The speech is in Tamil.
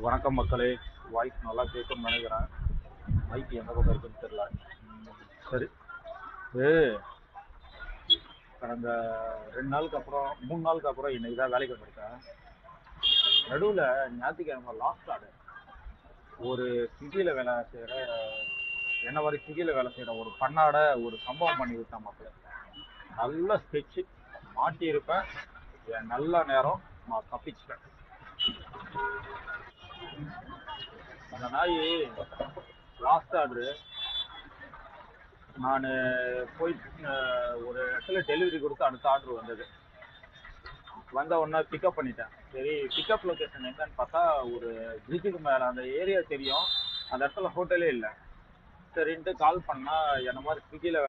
வணக்கம் மக்களே. வாய்ஸ் நல்லா கேட்கும்னு நினைக்கிறேன். மைக் எந்த பக்கம் இருக்குன்னு தெரியல. சரி. ஏ கடந்த 2 நாளுக்கு அப்புறம் 3 நாளுக்கு அப்புறம் இன்னைக்கு தான் வேலைக்கு வந்திருக்கேன். நடுவில் ஞாயிற்றுக்கிழமை லாஸ்ட் ஆடு ஒரு ஸ்விக்கியில் வேலை செய்கிற என்ன மாதிரி ஸ்விக்கியில் வேலை செய்கிற ஒரு பண்ணாட ஒரு சம்பவம் பண்ணி விட்டான் மக்கள். நல்ல ஸ்கெட்சு மாட்டியிருப்பேன். என் நல்ல நேரம் நான் தப்பிச்சிட்டேன். அந்த நாய் லாஸ்ட் ஆர்டரு நான் போய் ஒரு இடத்துல டெலிவரி கொடுத்து அடுத்த ஆர்டர் வந்தது. வந்த உடனே பிக்கப் பண்ணிட்டேன். சரி, பிக்கப் லொக்கேஷன் எங்கன்னு பார்த்தா ஒரு பிரிட்ஜுக்கு மேலே அந்த ஏரியா தெரியும். அந்த இடத்துல ஹோட்டலே இல்லை. சரின்ட்டு கால் பண்ணால் என்ன மாதிரி ஸ்விக்கியில்